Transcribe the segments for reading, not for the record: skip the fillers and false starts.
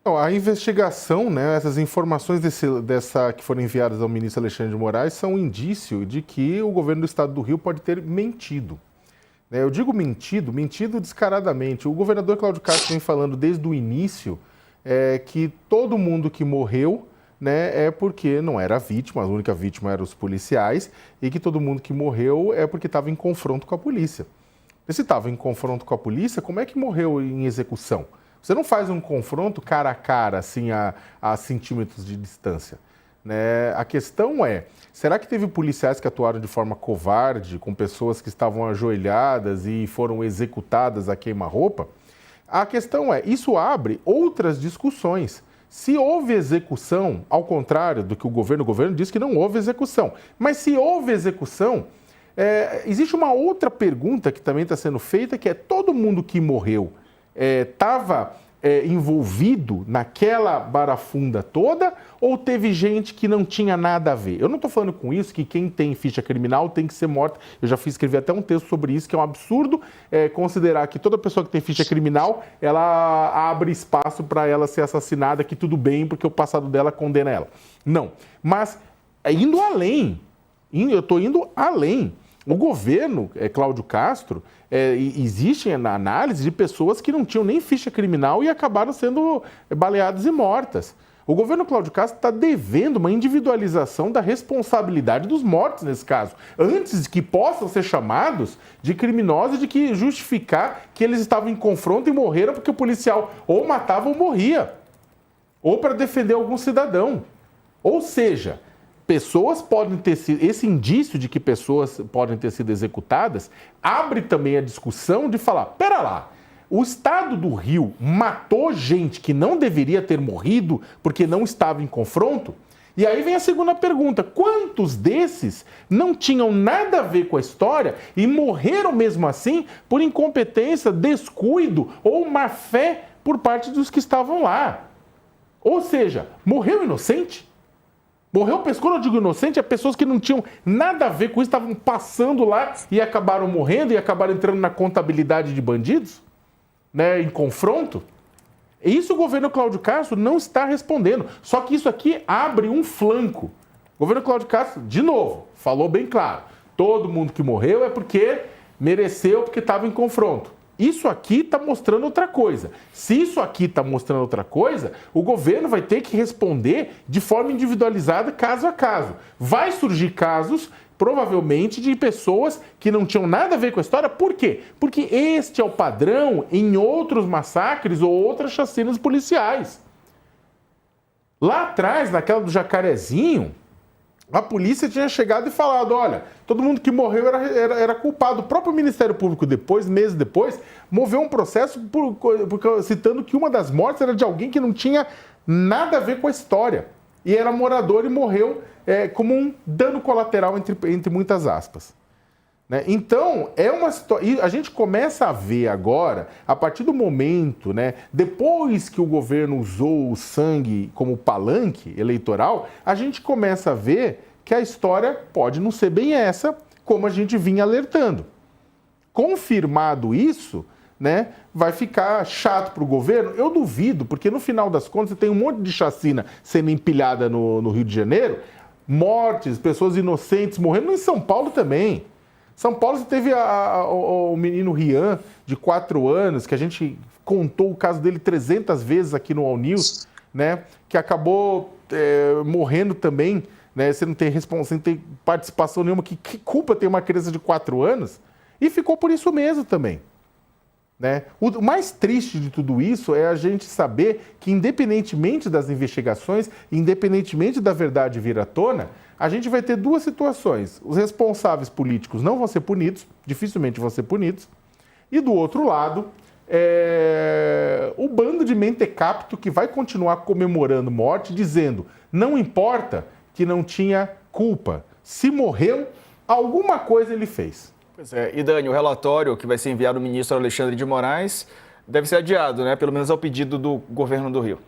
Não, a investigação, né, essas informações que foram enviadas ao ministro Alexandre de Moraes são um indício de que o governo do estado do Rio pode ter mentido. Né? Eu digo mentido descaradamente. O governador Cláudio Castro vem falando desde o início que todo mundo que morreu, né, é porque não era vítima, a única vítima eram os policiais, e que todo mundo que morreu é porque estava em confronto com a polícia. E se estava em confronto com a polícia, como é que morreu em execução? Você não faz um confronto cara a cara, assim, a centímetros de distância. Né? A questão é, será que teve policiais que atuaram de forma covarde, com pessoas que estavam ajoelhadas e foram executadas a queima-roupa? A questão é, isso abre outras discussões. Se houve execução, ao contrário do que o governo diz que não houve execução. Mas se houve execução, existe uma outra pergunta que também está sendo feita, que é todo mundo que morreu estava envolvido naquela barafunda toda ou teve gente que não tinha nada a ver? Eu não estou falando com isso que quem tem ficha criminal tem que ser morta. Eu já escrevi até um texto sobre isso, que é um absurdo considerar que toda pessoa que tem ficha criminal, ela abre espaço para ela ser assassinada, que tudo bem, porque o passado dela condena ela. Não. Mas indo além, eu estou indo além. O governo, Cláudio Castro, existe na análise de pessoas que não tinham nem ficha criminal e acabaram sendo baleadas e mortas. O governo Cláudio Castro está devendo uma individualização da responsabilidade dos mortos nesse caso, antes de que possam ser chamados de criminosos, de que justificar que eles estavam em confronto e morreram porque o policial ou matava ou morria, ou para defender algum cidadão. Ou seja, pessoas podem ter sido, esse indício de que pessoas podem ter sido executadas, abre também a discussão de falar, pera lá, o estado do Rio matou gente que não deveria ter morrido porque não estava em confronto? E aí vem a segunda pergunta, quantos desses não tinham nada a ver com a história e morreram mesmo assim por incompetência, descuido ou má fé por parte dos que estavam lá? Ou seja, morreu inocente? Morreu, quando eu digo inocente, é pessoas que não tinham nada a ver com isso, estavam passando lá e acabaram morrendo e acabaram entrando na contabilidade de bandidos, né, em confronto. Isso o governo Cláudio Castro não está respondendo. Só que isso aqui abre um flanco. O governo Cláudio Castro, de novo, falou bem claro, todo mundo que morreu é porque mereceu, porque estava em confronto. Isso aqui está mostrando outra coisa. Se isso aqui está mostrando outra coisa, o governo vai ter que responder de forma individualizada, caso a caso. Vai surgir casos, provavelmente, de pessoas que não tinham nada a ver com a história. Por quê? Porque este é o padrão em outros massacres ou outras chacinas policiais. Lá atrás, naquela do Jacarezinho, a polícia tinha chegado e falado, olha, todo mundo que morreu era culpado. O próprio Ministério Público depois, meses depois, moveu um processo citando que uma das mortes era de alguém que não tinha nada a ver com a história. E era morador e morreu como um dano colateral, entre muitas aspas. Né? Então, a gente começa a ver agora, a partir do momento, né, depois que o governo usou o sangue como palanque eleitoral, a gente começa a ver que a história pode não ser bem essa, como a gente vinha alertando. Confirmado isso, né, vai ficar chato para o governo? Eu duvido, porque no final das contas você tem um monte de chacina sendo empilhada no Rio de Janeiro, mortes, pessoas inocentes morrendo, em São Paulo também. São Paulo você teve o menino Rian, de 4 anos, que a gente contou o caso dele 300 vezes aqui no All News, né? Que acabou morrendo também, né? Sem não ter participação nenhuma. Que culpa tem uma criança de 4 anos? E ficou por isso mesmo também. Né? O mais triste de tudo isso é a gente saber que, independentemente das investigações, independentemente da verdade vir à tona, a gente vai ter duas situações. Os responsáveis políticos não vão ser punidos, dificilmente vão ser punidos, e do outro lado, o bando de mentecapto que vai continuar comemorando morte, dizendo, não importa que não tinha culpa, se morreu, alguma coisa ele fez. Pois é, e Dani, o relatório que vai ser enviado ao ministro Alexandre de Moraes deve ser adiado, né? Pelo menos ao pedido do governo do Rio.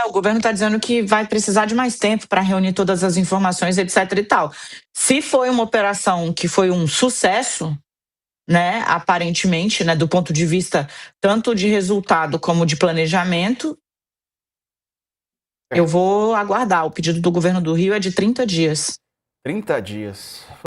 O governo está dizendo que vai precisar de mais tempo para reunir todas as informações, etc. e tal. Se foi uma operação que foi um sucesso, né, aparentemente, né, do ponto de vista tanto de resultado como de planejamento. Eu vou aguardar. O pedido do governo do Rio é de 30 dias. 30 dias.